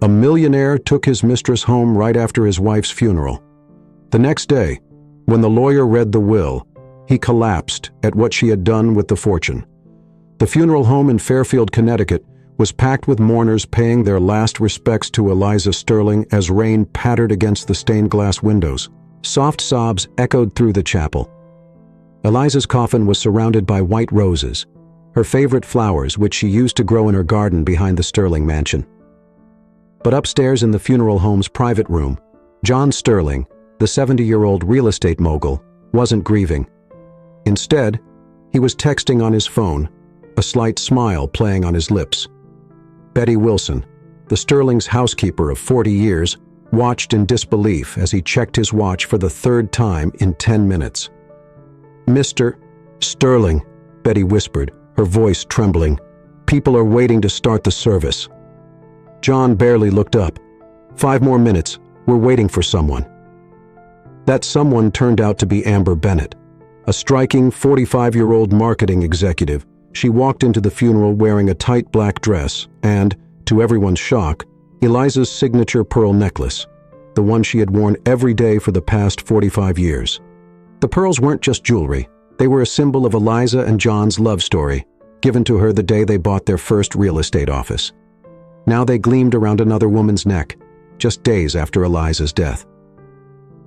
A millionaire took his mistress home right after his wife's funeral. The next day, when the lawyer read the will, he collapsed at what she had done with the fortune. The funeral home in Fairfield, Connecticut, was packed with mourners paying their last respects to Eliza Sterling as rain pattered against the stained glass windows. Soft sobs echoed through the chapel. Eliza's coffin was surrounded by white roses, her favorite flowers which she used to grow in her garden behind the Sterling mansion. But upstairs in the funeral home's private room, John Sterling, the 70-year-old real estate mogul, wasn't grieving. Instead, he was texting on his phone, a slight smile playing on his lips. Betty Wilson, the Sterling's housekeeper of 40 years, watched in disbelief as he checked his watch for the third time in 10 minutes. "Mr. Sterling," Betty whispered, her voice trembling. "People are waiting to start the service." John barely looked up. "5 more minutes. We're waiting for someone." That someone turned out to be Amber Bennett, a striking 45-year-old marketing executive. She walked into the funeral wearing a tight black dress and, to everyone's shock, Eliza's signature pearl necklace, the one she had worn every day for the past 45 years. The pearls weren't just jewelry. They were a symbol of Eliza and John's love story, given to her the day they bought their first real estate office. Now they gleamed around another woman's neck, just days after Eliza's death.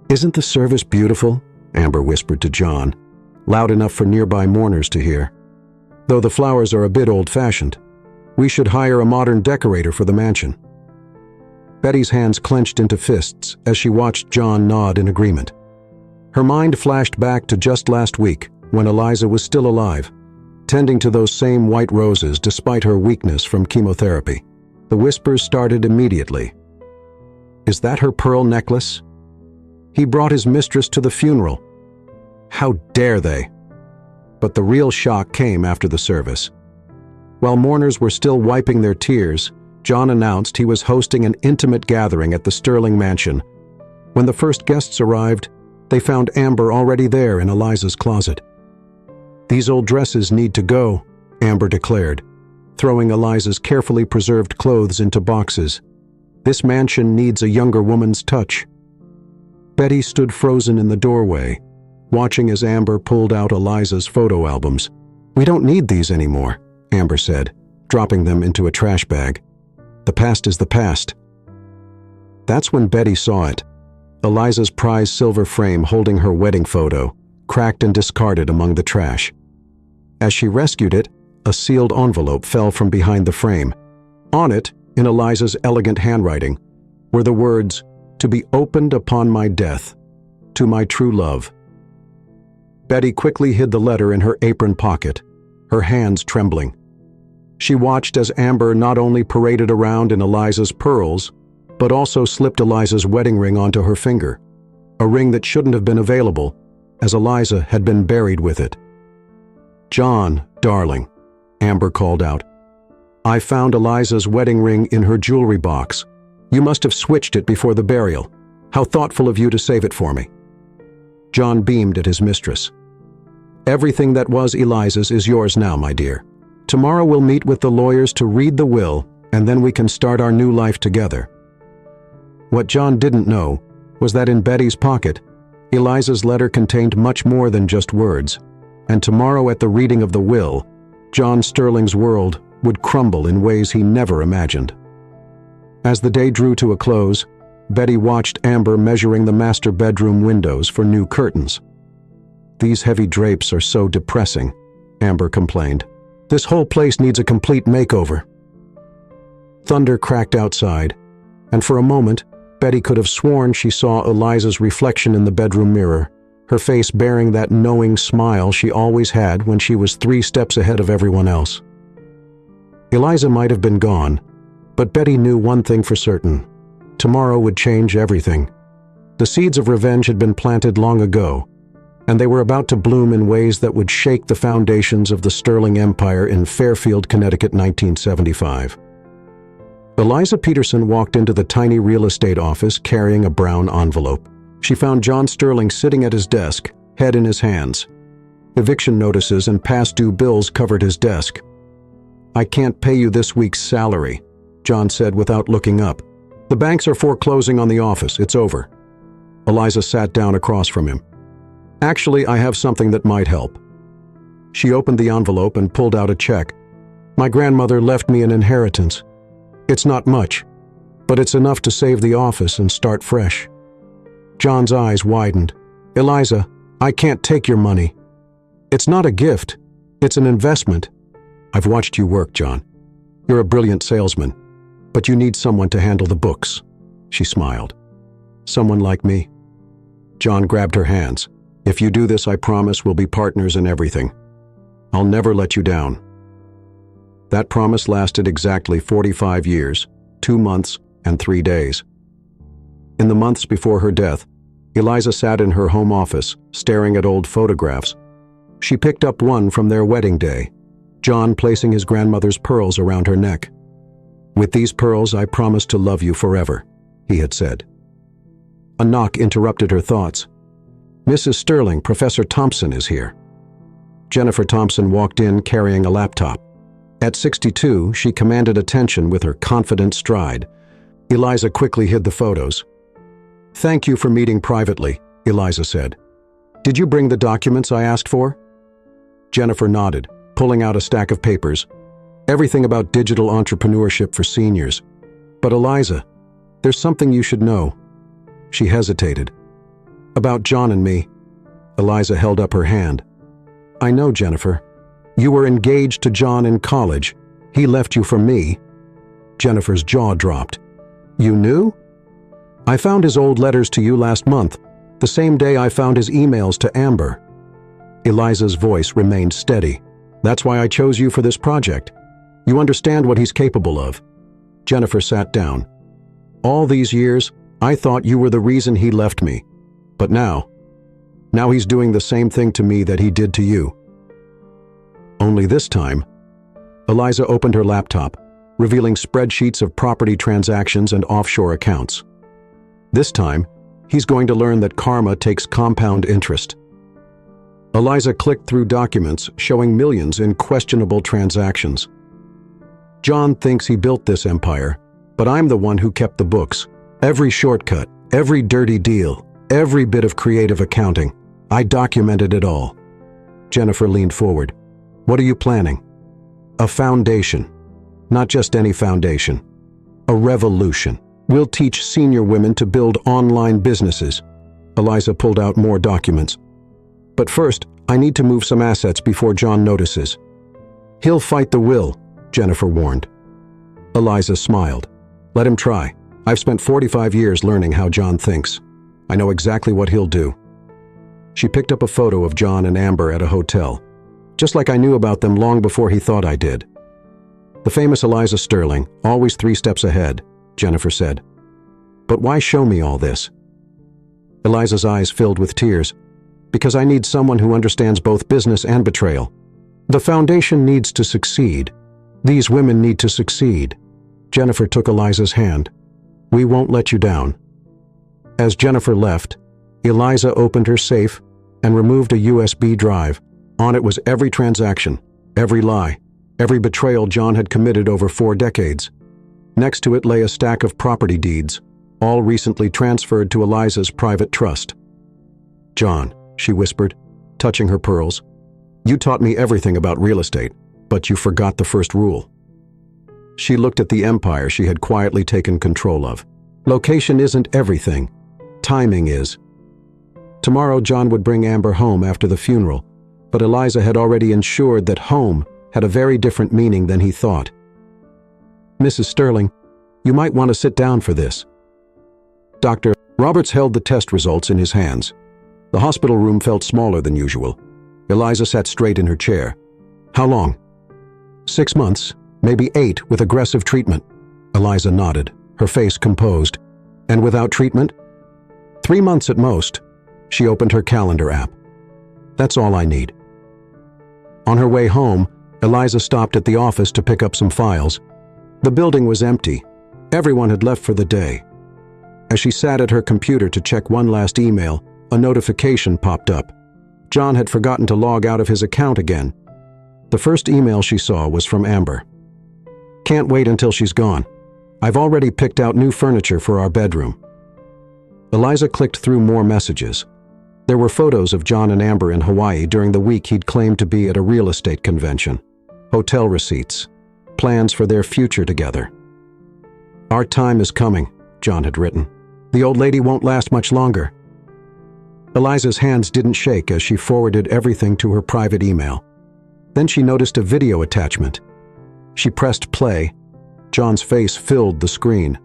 "Isn't the service beautiful?" Amber whispered to John, loud enough for nearby mourners to hear. "Though the flowers are a bit old-fashioned. We should hire a modern decorator for the mansion." Betty's hands clenched into fists as she watched John nod in agreement. Her mind flashed back to just last week, when Eliza was still alive, tending to those same white roses despite her weakness from chemotherapy. The whispers started immediately. "Is that her pearl necklace? He brought his mistress to the funeral. How dare they?" But the real shock came after the service. While mourners were still wiping their tears, John announced he was hosting an intimate gathering at the Sterling mansion. When the first guests arrived, they found Amber already there in Eliza's closet. "These old dresses need to go," Amber declared, throwing Eliza's carefully preserved clothes into boxes. "This mansion needs a younger woman's touch." Betty stood frozen in the doorway, watching as Amber pulled out Eliza's photo albums. "We don't need these anymore," Amber said, dropping them into a trash bag. "The past is the past." That's when Betty saw it. Eliza's prized silver frame holding her wedding photo, cracked and discarded among the trash. As she rescued it, a sealed envelope fell from behind the frame. On it, in Eliza's elegant handwriting, were the words, "To be opened upon my death, to my true love." Betty quickly hid the letter in her apron pocket, her hands trembling. She watched as Amber not only paraded around in Eliza's pearls, but also slipped Eliza's wedding ring onto her finger, a ring that shouldn't have been available, as Eliza had been buried with it. "John, darling," Amber called out, "I found Eliza's wedding ring in her jewelry box. You must have switched it before the burial. How thoughtful of you to save it for me." John beamed at his mistress. "Everything that was Eliza's is yours now, my dear. Tomorrow we'll meet with the lawyers to read the will, and then we can start our new life together." What John didn't know was that in Betty's pocket, Eliza's letter contained much more than just words, and tomorrow at the reading of the will, John Sterling's world would crumble in ways he never imagined. As the day drew to a close, Betty watched Amber measuring the master bedroom windows for new curtains. "These heavy drapes are so depressing," Amber complained. "This whole place needs a complete makeover." Thunder cracked outside, and for a moment, Betty could have sworn she saw Eliza's reflection in the bedroom mirror, her face bearing that knowing smile she always had when she was 3 steps ahead of everyone else. Eliza might have been gone, but Betty knew one thing for certain. Tomorrow would change everything. The seeds of revenge had been planted long ago, and they were about to bloom in ways that would shake the foundations of the Sterling Empire in Fairfield, Connecticut, 1975. Eliza Peterson walked into the tiny real estate office carrying a brown envelope. She found John Sterling sitting at his desk, head in his hands. Eviction notices and past due bills covered his desk. "I can't pay you this week's salary," John said without looking up. The banks are foreclosing on the office. It's over. Eliza sat down across from him. Actually, I have something that might help. She opened the envelope and pulled out a check. My grandmother left me an inheritance. It's not much, but it's enough to save the office and start fresh. John's eyes widened. Eliza, I can't take your money. It's not a gift. It's an investment. I've watched you work, John. You're a brilliant salesman, but you need someone to handle the books. She smiled. Someone like me. John grabbed her hands. If you do this, I promise we'll be partners in everything. I'll never let you down. That promise lasted exactly 45 years, 2 months, and 3 days. In the months before her death, Eliza sat in her home office, staring at old photographs. She picked up one from their wedding day, John placing his grandmother's pearls around her neck. With these pearls, I promise to love you forever, he had said. A knock interrupted her thoughts. Mrs. Sterling, Professor Thompson is here. Jennifer Thompson walked in carrying a laptop. At 62, she commanded attention with her confident stride. Eliza quickly hid the photos. Thank you for meeting privately, Eliza said. Did you bring the documents I asked for? Jennifer nodded, pulling out a stack of papers. Everything about digital entrepreneurship for seniors. But Eliza, there's something you should know. She hesitated. About John and me. Eliza held up her hand. I know, Jennifer. You were engaged to John in college. He left you for me. Jennifer's jaw dropped. You knew? I found his old letters to you last month, the same day I found his emails to Amber. Eliza's voice remained steady. That's why I chose you for this project. You understand what he's capable of. Jennifer sat down. All these years, I thought you were the reason he left me. But now he's doing the same thing to me that he did to you. Only this time, Eliza opened her laptop, revealing spreadsheets of property transactions and offshore accounts. This time, he's going to learn that karma takes compound interest. Eliza clicked through documents showing millions in questionable transactions. John thinks he built this empire, but I'm the one who kept the books. Every shortcut, every dirty deal, every bit of creative accounting. I documented it all. Jennifer leaned forward. What are you planning? A foundation. Not just any foundation. A revolution. We'll teach senior women to build online businesses. Eliza pulled out more documents. But first, I need to move some assets before John notices. He'll fight the will, Jennifer warned. Eliza smiled. Let him try. I've spent 45 years learning how John thinks. I know exactly what he'll do. She picked up a photo of John and Amber at a hotel, just like I knew about them long before he thought I did. The famous Eliza Sterling, always 3 steps ahead, Jennifer said. But why show me all this? Eliza's eyes filled with tears. Because I need someone who understands both business and betrayal. The foundation needs to succeed. These women need to succeed. Jennifer took Eliza's hand. We won't let you down. As Jennifer left, Eliza opened her safe and removed a USB drive. On it was every transaction, every lie, every betrayal John had committed over 4 decades. Next to it lay a stack of property deeds, all recently transferred to Eliza's private trust. John, she whispered, touching her pearls, you taught me everything about real estate, but you forgot the first rule. She looked at the empire she had quietly taken control of. Location isn't everything. Timing is. Tomorrow John would bring Amber home after the funeral, but Eliza had already ensured that home had a very different meaning than he thought. Mrs. Sterling, you might want to sit down for this. Dr. Roberts held the test results in his hands. The hospital room felt smaller than usual. Eliza sat straight in her chair. How long? 6 months, maybe 8 with aggressive treatment. Eliza nodded, her face composed. And without treatment? 3 months at most. She opened her calendar app. That's all I need. On her way home, Eliza stopped at the office to pick up some files. The building was empty. Everyone had left for the day. As she sat at her computer to check one last email, a notification popped up. John had forgotten to log out of his account again. The first email she saw was from Amber. Can't wait until she's gone. I've already picked out new furniture for our bedroom." Eliza clicked through more messages. There were photos of John and Amber in Hawaii during the week he'd claimed to be at a real estate convention. Hotel receipts. Plans for their future together. "Our time is coming," John had written. "The old lady won't last much longer." Eliza's hands didn't shake as she forwarded everything to her private email. Then she noticed a video attachment. She pressed play. John's face filled the screen.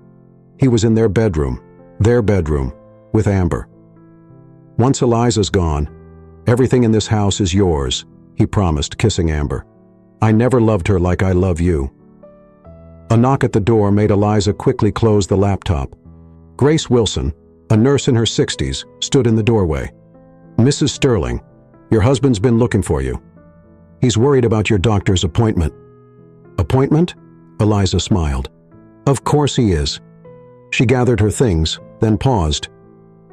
He was in their bedroom, with Amber. "Once Eliza's gone, everything in this house is yours," he promised, kissing Amber. "I never loved her like I love you." A knock at the door made Eliza quickly close the laptop. Grace Wilson, a nurse in her 60s, stood in the doorway. "Mrs. Sterling, your husband's been looking for you. He's worried about your doctor's appointment." "Appointment?" Eliza smiled. "Of course he is." She gathered her things, then paused.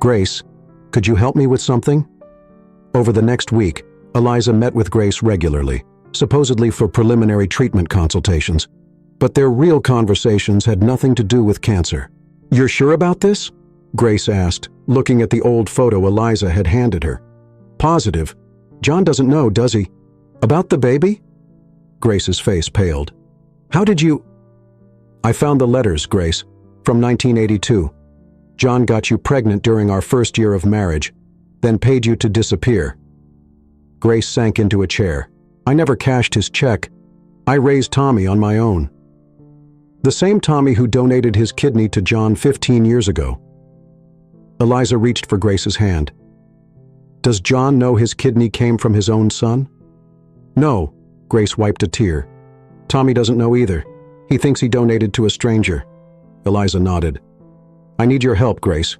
"Grace, could you help me with something?" Over the next week, Eliza met with Grace regularly, supposedly for preliminary treatment consultations. But their real conversations had nothing to do with cancer. "You're sure about this?" Grace asked, looking at the old photo Eliza had handed her. "Positive. John doesn't know, does he? About the baby?" Grace's face paled. "How did you—" "I found the letters, Grace, from 1982. John got you pregnant during our first year of marriage, then paid you to disappear." Grace sank into a chair. "I never cashed his check. I raised Tommy on my own." "The same Tommy who donated his kidney to John 15 years ago." Eliza reached for Grace's hand. "Does John know his kidney came from his own son?" "No," Grace wiped a tear. "Tommy doesn't know either. He thinks he donated to a stranger." Eliza nodded. "I need your help, Grace.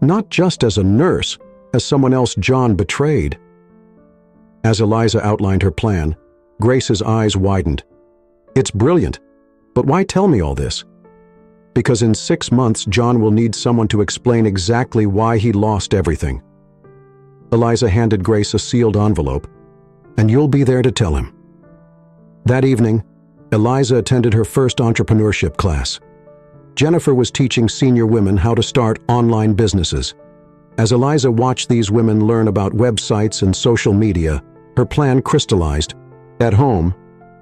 Not just as a nurse, as someone else John betrayed." As Eliza outlined her plan, Grace's eyes widened. "It's brilliant. But why tell me all this?" "Because in 6 months John will need someone to explain exactly why he lost everything." Eliza handed Grace a sealed envelope. "And you'll be there to tell him." That evening, Eliza attended her first entrepreneurship class. Jennifer was teaching senior women how to start online businesses. As Eliza watched these women learn about websites and social media, her plan crystallized. At home,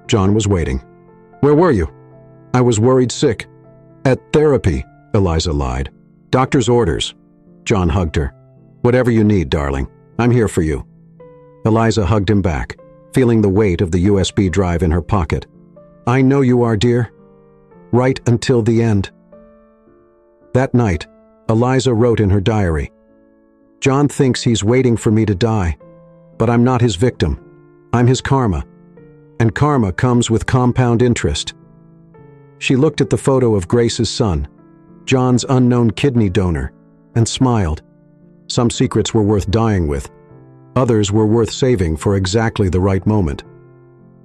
John was waiting. "Where were you?" "I was worried sick." "At therapy," Eliza lied. "Doctor's orders." John hugged her. "Whatever you need, darling. I'm here for you." Eliza hugged him back, feeling the weight of the USB drive in her pocket. "I know you are, dear. Right until the end." That night, Eliza wrote in her diary, "John thinks he's waiting for me to die, but I'm not his victim. I'm his karma. And karma comes with compound interest." She looked at the photo of Grace's son, John's unknown kidney donor, and smiled. Some secrets were worth dying with. Others were worth saving for exactly the right moment.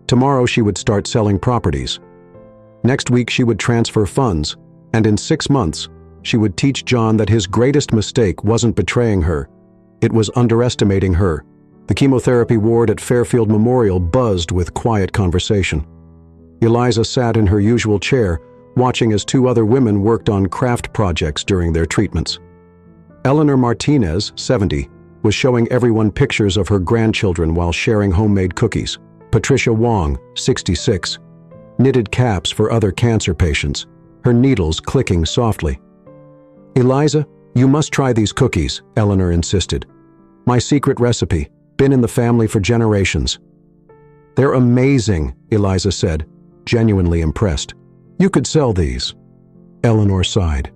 Tomorrow she would start selling properties. Next week she would transfer funds, and in 6 months, she would teach John that his greatest mistake wasn't betraying her. It was underestimating her. The chemotherapy ward at Fairfield Memorial buzzed with quiet conversation. Eliza sat in her usual chair, watching as 2 other women worked on craft projects during their treatments. Eleanor Martinez, 70, was showing everyone pictures of her grandchildren while sharing homemade cookies. Patricia Wong, 66, knitted caps for other cancer patients, her needles clicking softly. "Eliza, you must try these cookies," Eleanor insisted. "My secret recipe, been in the family for generations." "They're amazing," Eliza said, genuinely impressed. "You could sell these." Eleanor sighed.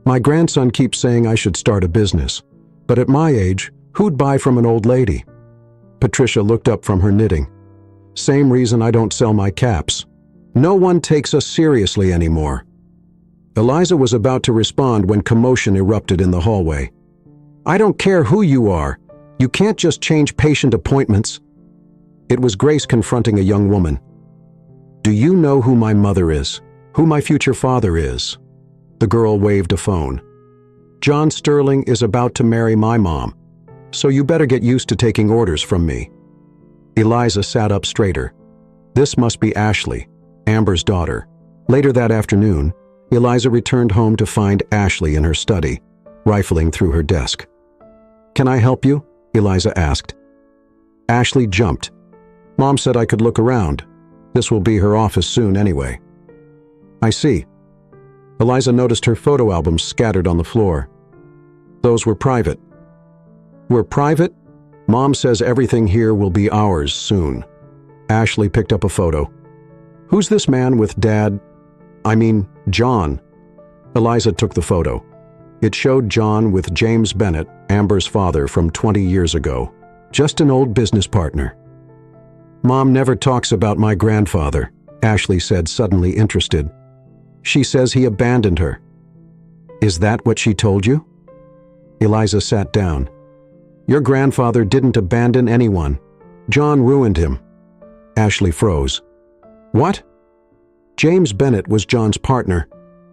"My grandson keeps saying I should start a business, but at my age, who'd buy from an old lady?" Patricia looked up from her knitting. "Same reason I don't sell my caps. No one takes us seriously anymore." Eliza was about to respond when commotion erupted in the hallway. "I don't care who you are. You can't just change patient appointments." It was Grace confronting a young woman. "Do you know who my mother is? Who my future father is?" The girl waved a phone. "John Sterling is about to marry my mom, so you better get used to taking orders from me." Eliza sat up straighter. This must be Ashley, Amber's daughter. Later that afternoon, Eliza returned home to find Ashley in her study, rifling through her desk. "Can I help you?" Eliza asked. Ashley jumped. "Mom said I could look around. This will be her office soon anyway." "I see." Eliza noticed her photo albums scattered on the floor. "Those were private." "We're private? Mom says everything here will be ours soon." Ashley picked up a photo. "Who's this man with John?" Eliza took the photo. It showed John with James Bennett, Amber's father from 20 years ago. Just an old business partner. "Mom never talks about my grandfather," Ashley said, suddenly interested. "She says he abandoned her." "Is that what she told you?" Eliza sat down. "Your grandfather didn't abandon anyone. John ruined him." Ashley froze. "What?" James Bennett was John's partner.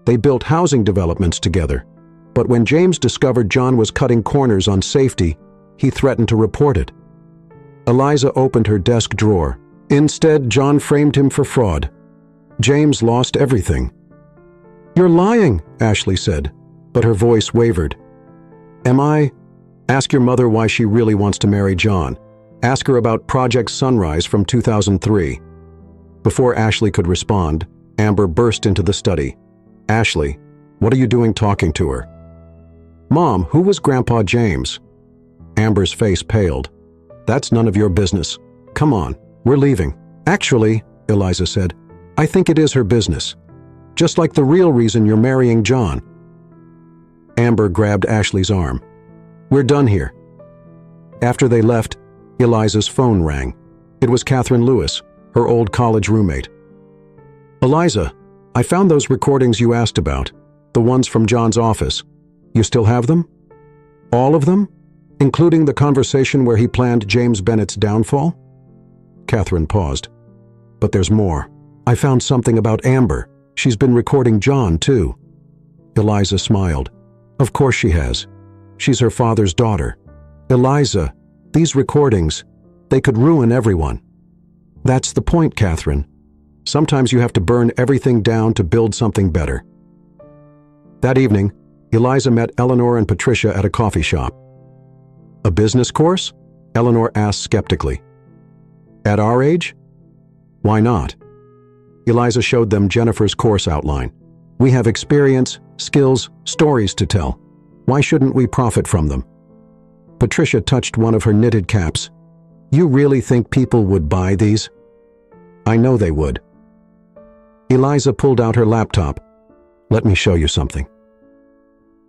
They built housing developments together. But when James discovered John was cutting corners on safety, he threatened to report it. Eliza opened her desk drawer. Instead, John framed him for fraud. James lost everything. "You're lying," Ashley said, but her voice wavered. "Am I? Ask your mother why she really wants to marry John. Ask her about Project Sunrise from 2003. Before Ashley could respond, Amber burst into the study. "Ashley, what are you doing talking to her?" "Mom, who was Grandpa James?" Amber's face paled. "That's none of your business. Come on, we're leaving." "Actually," Eliza said, "I think it is her business. Just like the real reason you're marrying John." Amber grabbed Ashley's arm. "We're done here." After they left, Eliza's phone rang. It was Catherine Lewis, her old college roommate. "Eliza, I found those recordings you asked about, the ones from John's office. You still have them?" "All of them? Including the conversation where he planned James Bennett's downfall?" Catherine paused. "But there's more. I found something about Amber. She's been recording John, too." Eliza smiled. "Of course she has. She's her father's daughter." "Eliza, these recordings, they could ruin everyone." "That's the point, Catherine. Sometimes you have to burn everything down to build something better." That evening, Eliza met Eleanor and Patricia at a coffee shop. "A business course?" Eleanor asked skeptically. "At our age? Why not?" Eliza showed them Jennifer's course outline. "We have experience, skills, stories to tell. Why shouldn't we profit from them?" Patricia touched one of her knitted caps. "You really think people would buy these?" "I know they would." Eliza pulled out her laptop. "Let me show you something."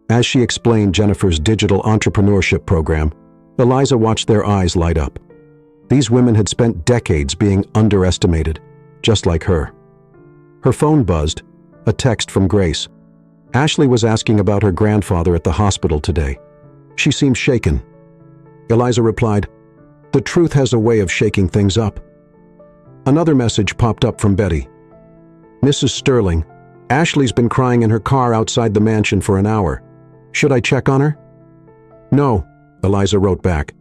As she explained Jennifer's digital entrepreneurship program, Eliza watched their eyes light up. These women had spent decades being underestimated, just like her. Her phone buzzed, a text from Grace. Ashley was asking about her grandfather at the hospital today. She seemed shaken. Eliza replied, "The truth has a way of shaking things up." Another message popped up from Betty. "Mrs. Sterling, Ashley's been crying in her car outside the mansion for an hour. Should I check on her?" "No," Eliza wrote back.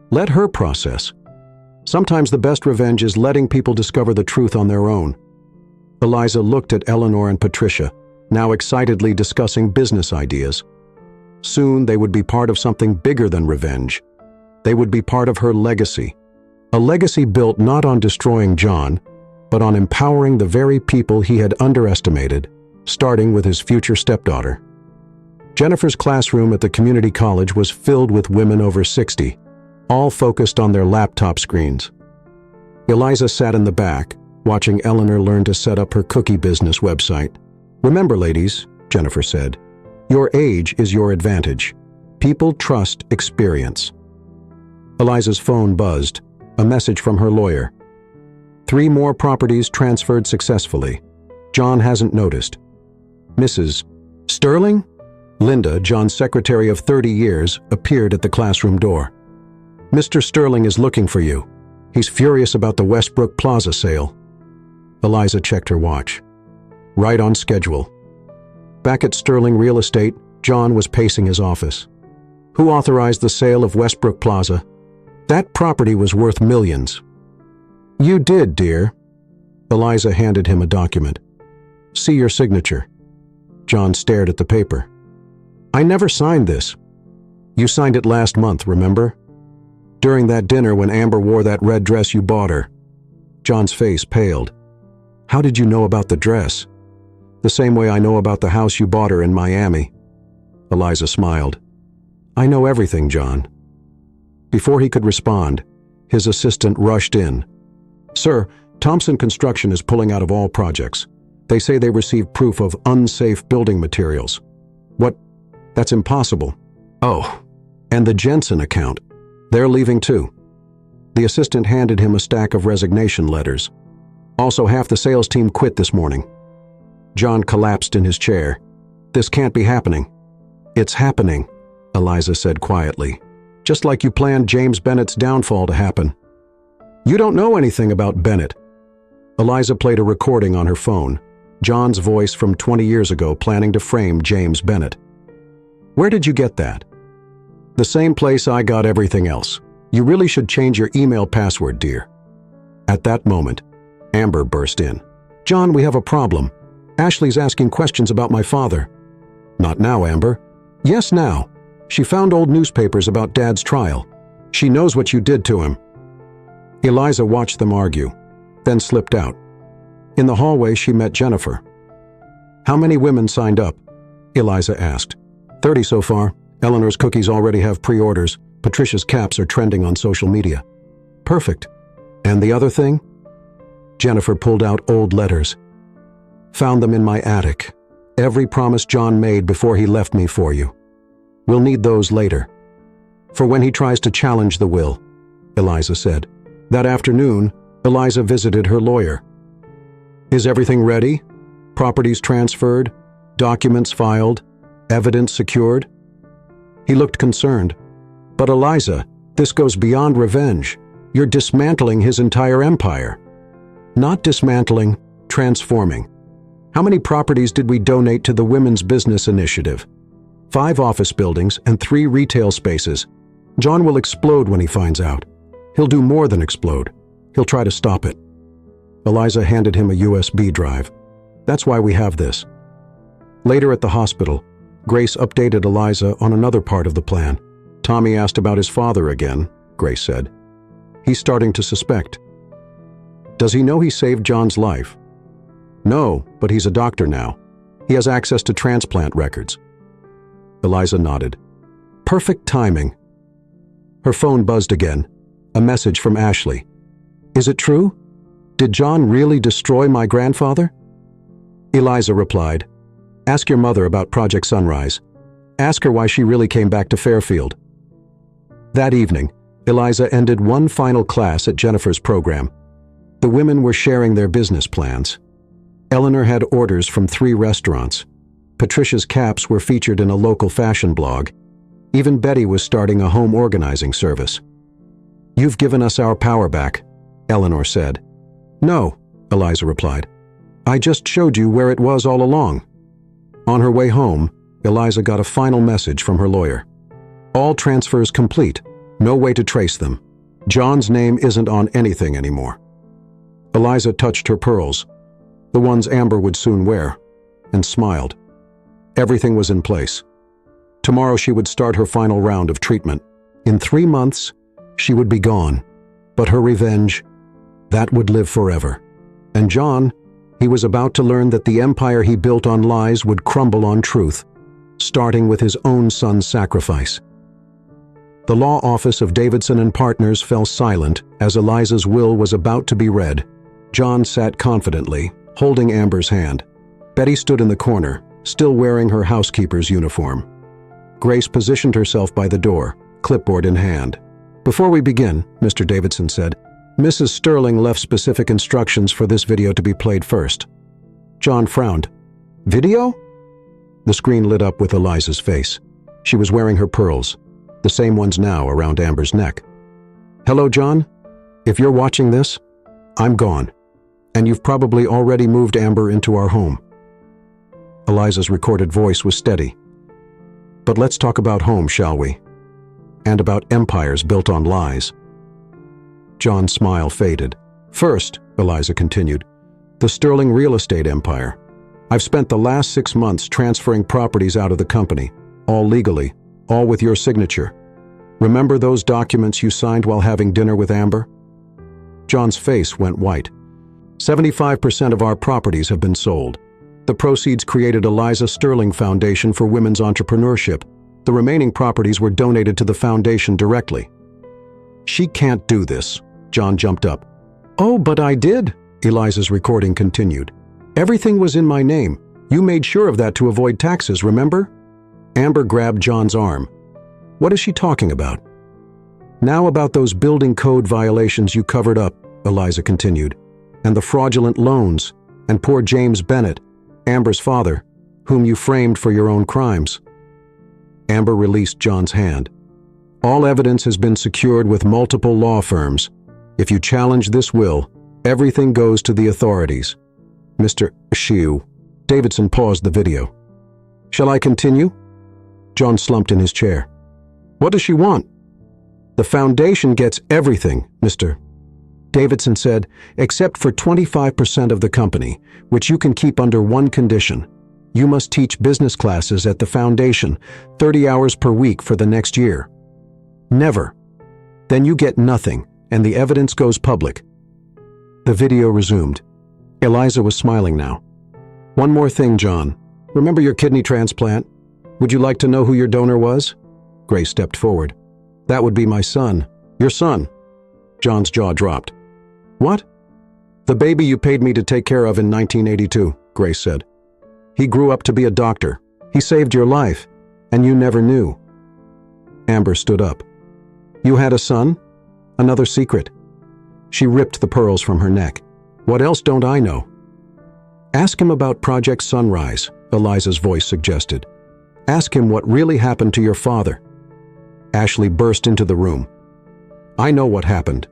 "Let her process. Sometimes the best revenge is letting people discover the truth on their own." Eliza looked at Eleanor and Patricia, now excitedly discussing business ideas. Soon they would be part of something bigger than revenge. They would be part of her legacy. A legacy built not on destroying John, but on empowering the very people he had underestimated, starting with his future stepdaughter. Jennifer's classroom at the community college was filled with women over 60, all focused on their laptop screens. Eliza sat in the back, watching Eleanor learn to set up her cookie business website. "Remember, ladies," Jennifer said, "your age is your advantage. People trust experience." Eliza's phone buzzed, a message from her lawyer. 3 more properties transferred successfully. John hasn't noticed. "Mrs. Sterling?" Linda, John's secretary of 30 years, appeared at the classroom door. "Mr. Sterling is looking for you. He's furious about the Westbrook Plaza sale." Eliza checked her watch. Right on schedule. Back at Sterling Real Estate, John was pacing his office. "Who authorized the sale of Westbrook Plaza? That property was worth millions." "You did, dear." Eliza handed him a document. "See your signature." John stared at the paper. I never signed this. You signed it last month, remember? During that dinner when Amber wore that red dress you bought her. John's face paled. How did you know about the dress? The same way I know about the house you bought her in Miami. Eliza smiled. I know everything, John. Before he could respond, his assistant rushed in. Sir, Thompson Construction is pulling out of all projects. They say they received proof of unsafe building materials. What? That's impossible. Oh, and the Jensen account. They're leaving too. The assistant handed him a stack of resignation letters. Also, half the sales team quit this morning. John collapsed in his chair. This can't be happening. It's happening, Eliza said quietly. Just like you planned James Bennett's downfall to happen. You don't know anything about Bennett. Eliza played a recording on her phone, John's voice from 20 years ago planning to frame James Bennett. Where did you get that? The same place I got everything else. You really should change your email password, dear. At that moment, Amber burst in. John, we have a problem. Ashley's asking questions about my father. Not now, Amber. Yes, now. She found old newspapers about Dad's trial. She knows what you did to him. Eliza watched them argue, then slipped out. In the hallway, she met Jennifer. How many women signed up? Eliza asked. 30 so far. Eleanor's cookies already have pre-orders. Patricia's caps are trending on social media. Perfect. And the other thing? Jennifer pulled out old letters. Found them in my attic. Every promise John made before he left me for you. We'll need those later. For when he tries to challenge the will, Eliza said. That afternoon, Eliza visited her lawyer. Is everything ready? Properties transferred? Documents filed? Evidence secured? He looked concerned. But Eliza, this goes beyond revenge. You're dismantling his entire empire. Not dismantling, transforming. How many properties did we donate to the Women's Business Initiative? 5 office buildings and 3 retail spaces. John will explode when he finds out. He'll do more than explode. He'll try to stop it. Eliza handed him a USB drive. That's why we have this. Later at the hospital, Grace updated Eliza on another part of the plan. Tommy asked about his father again, Grace said. He's starting to suspect. Does he know he saved John's life? No, but he's a doctor now. He has access to transplant records. Eliza nodded. Perfect timing. Her phone buzzed again. A message from Ashley. Is it true? Did John really destroy my grandfather? Eliza replied. Ask your mother about Project Sunrise. Ask her why she really came back to Fairfield. That evening, Eliza ended one final class at Jennifer's program. The women were sharing their business plans. Eleanor had orders from 3 restaurants. Patricia's caps were featured in a local fashion blog. Even Betty was starting a home organizing service. You've given us our power back, Eleanor said. No, Eliza replied. I just showed you where it was all along. On her way home, Eliza got a final message from her lawyer. All transfers complete. No way to trace them. John's name isn't on anything anymore. Eliza touched her pearls, the ones Amber would soon wear, and smiled. Everything was in place. Tomorrow she would start her final round of treatment. In 3 months, she would be gone. But her revenge, that would live forever. And John, he was about to learn that the empire he built on lies would crumble on truth, starting with his own son's sacrifice. The law office of Davidson and Partners fell silent as Eliza's will was about to be read. John sat confidently, holding Amber's hand. Betty stood in the corner, still wearing her housekeeper's uniform. Grace positioned herself by the door, clipboard in hand. Before we begin, Mr. Davidson said, Mrs. Sterling left specific instructions for this video to be played first. John frowned. Video? The screen lit up with Eliza's face. She was wearing her pearls, the same ones now around Amber's neck. Hello, John. If you're watching this, I'm gone, and you've probably already moved Amber into our home. Eliza's recorded voice was steady. But let's talk about home, shall we? And about empires built on lies. John's smile faded. First, Eliza continued, the Sterling real estate empire. I've spent the last 6 months transferring properties out of the company, all legally, all with your signature. Remember those documents you signed while having dinner with Amber?" John's face went white. 75% of our properties have been sold. The proceeds created Eliza Sterling Foundation for Women's Entrepreneurship. The remaining properties were donated to the foundation directly. "She can't do this." John jumped up. "Oh, but I did," Eliza's recording continued. "Everything was in my name. You made sure of that to avoid taxes, remember?" Amber grabbed John's arm. "What is she talking about?" "Now about those building code violations you covered up," Eliza continued, "and the fraudulent loans, and poor James Bennett, Amber's father, whom you framed for your own crimes." Amber released John's hand. "All evidence has been secured with multiple law firms. If you challenge this will, everything goes to the authorities." Mr. Shiu. Davidson paused the video. "Shall I continue?" John slumped in his chair. "What does she want?" "The foundation gets everything, Mr. Davidson said, except for 25% of the company, which you can keep under one condition. You must teach business classes at the foundation 30 hours per week for the next year. Never. Then you get nothing, and the evidence goes public." The video resumed. Eliza was smiling now. "One more thing, John. Remember your kidney transplant? Would you like to know who your donor was?" Grace stepped forward. "That would be my son. Your son." John's jaw dropped. "What?" "The baby you paid me to take care of in 1982, Grace said. "He grew up to be a doctor. He saved your life, and you never knew." Amber stood up. "You had a son? Another secret?" She ripped the pearls from her neck. "What else don't I know?" "Ask him about Project Sunrise," Eliza's voice suggested. "Ask him what really happened to your father." Ashley burst into the room. "I know what happened.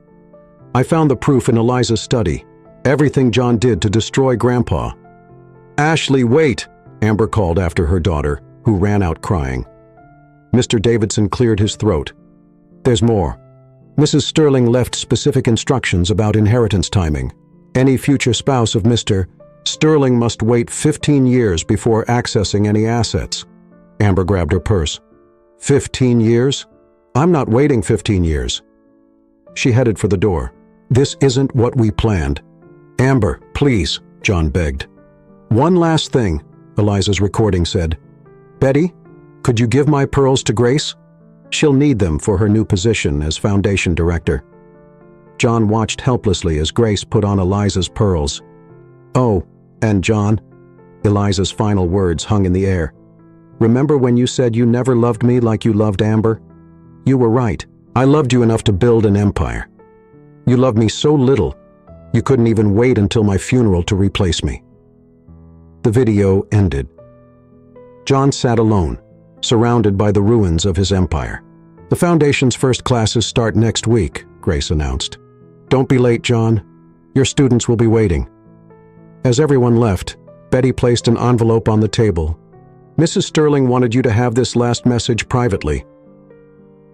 I found the proof in Eliza's study. Everything John did to destroy Grandpa." "Ashley, wait!" Amber called after her daughter, who ran out crying. Mr. Davidson cleared his throat. "There's more. Mrs. Sterling left specific instructions about inheritance timing. Any future spouse of Mr. Sterling must wait 15 years before accessing any assets." Amber grabbed her purse. 15 years? I'm not waiting 15 years. She headed for the door. "This isn't what we planned." "Amber, please," John begged. "One last thing," Eliza's recording said. "Betty, could you give my pearls to Grace? She'll need them for her new position as foundation director." John watched helplessly as Grace put on Eliza's pearls. "Oh, and John," Eliza's final words hung in the air. "Remember when you said you never loved me like you loved Amber? You were right. I loved you enough to build an empire. You loved me so little, you couldn't even wait until my funeral to replace me." The video ended. John sat alone, surrounded by the ruins of his empire. "The foundation's first classes start next week," Grace announced. "Don't be late, John. Your students will be waiting." As everyone left, Betty placed an envelope on the table. "Mrs. Sterling wanted you to have this last message privately."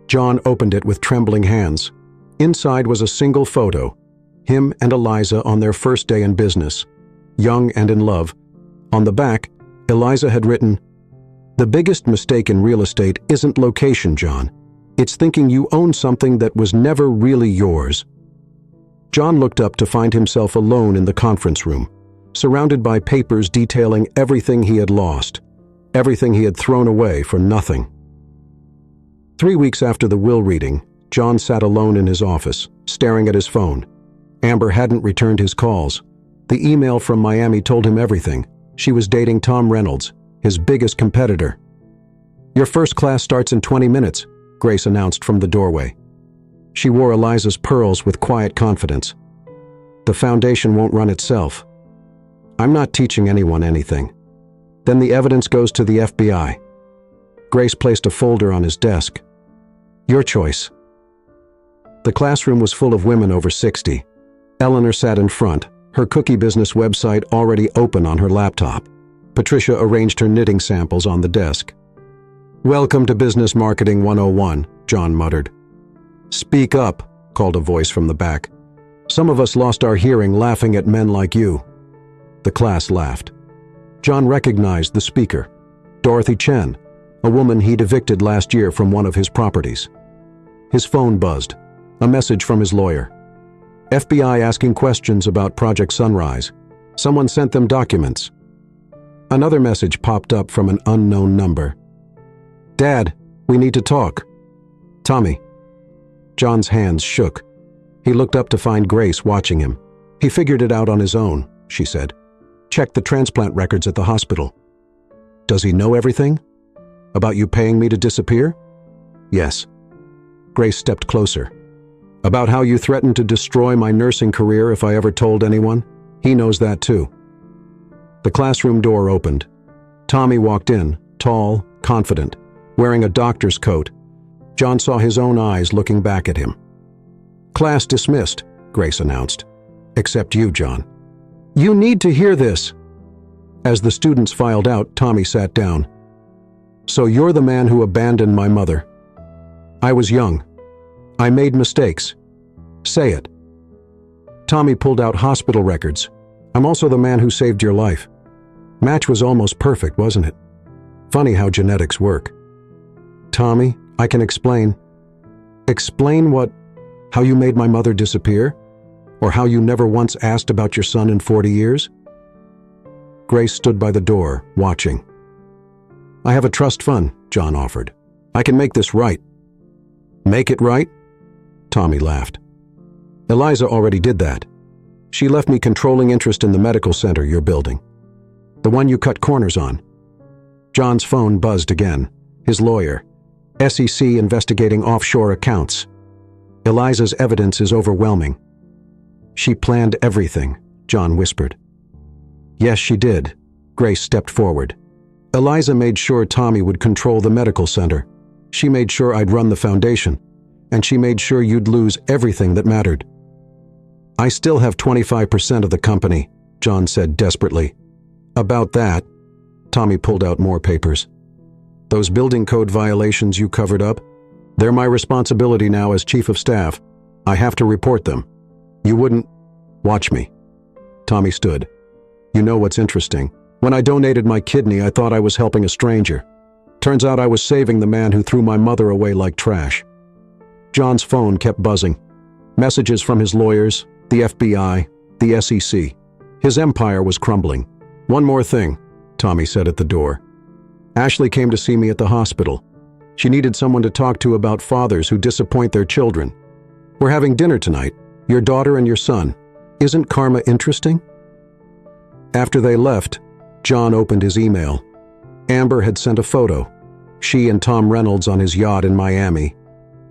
John opened it with trembling hands. Inside was a single photo, him and Eliza on their first day in business, young and in love. On the back, Eliza had written, "The biggest mistake in real estate isn't location, John. It's thinking you own something that was never really yours." John looked up to find himself alone in the conference room, surrounded by papers detailing everything he had lost, everything he had thrown away for nothing. 3 weeks after the will reading, John sat alone in his office, staring at his phone. Amber hadn't returned his calls. The email from Miami told him everything. She was dating Tom Reynolds, his biggest competitor. "Your first class starts in 20 minutes, Grace announced from the doorway. She wore Eliza's pearls with quiet confidence. "The foundation won't run itself. I'm not teaching anyone anything. Then the evidence goes to the FBI." Grace placed a folder on his desk. "Your choice." The classroom was full of women over 60. Eleanor sat in front, her cookie business website already open on her laptop. Patricia arranged her knitting samples on the desk. "Welcome to Business Marketing 101, John muttered. "Speak up," called a voice from the back. "Some of us lost our hearing laughing at men like you." The class laughed. John recognized the speaker, Dorothy Chen, a woman he'd evicted last year from one of his properties. His phone buzzed, a message from his lawyer. FBI asking questions about Project Sunrise. Someone sent them documents. Another message popped up from an unknown number. Dad, we need to talk. Tommy. John's hands shook. He looked up to find Grace watching him. He figured it out on his own, she said. Checked the transplant records at the hospital. Does he know everything? About you paying me to disappear? Yes. Grace stepped closer. About how you threatened to destroy my nursing career if I ever told anyone? He knows that too. The classroom door opened. Tommy walked in, tall, confident, wearing a doctor's coat. John saw his own eyes looking back at him. Class dismissed, Grace announced. Except you, John. You need to hear this. As the students filed out, Tommy sat down. So you're the man who abandoned my mother. I was young. I made mistakes. Say it. Tommy pulled out hospital records. I'm also the man who saved your life. Match was almost perfect, wasn't it? Funny how genetics work. Tommy, I can explain. Explain what? How you made my mother disappear? Or how you never once asked about your son in 40 years? Grace stood by the door, watching. I have a trust fund, John offered. I can make this right. Make it right? Tommy laughed. Eliza already did that. She left me controlling interest in the medical center you're building. The one you cut corners on. John's phone buzzed again. His lawyer. SEC investigating offshore accounts. Eliza's evidence is overwhelming. She planned everything, John whispered. Yes, she did. Grace stepped forward. Eliza made sure Tommy would control the medical center. She made sure I'd run the foundation. And she made sure you'd lose everything that mattered. I still have 25% of the company, John said desperately. About that, Tommy pulled out more papers. Those building code violations you covered up, they're my responsibility now as chief of staff. I have to report them. You wouldn't... Watch me. Tommy stood. You know what's interesting? When I donated my kidney, I thought I was helping a stranger. Turns out I was saving the man who threw my mother away like trash. John's phone kept buzzing. Messages from his lawyers, the FBI, the SEC. His empire was crumbling. One more thing, Tommy said at the door. Ashley came to see me at the hospital. She needed someone to talk to about fathers who disappoint their children. We're having dinner tonight, your daughter and your son. Isn't karma interesting? After they left, John opened his email. Amber had sent a photo. She and Tom Reynolds on his yacht in Miami.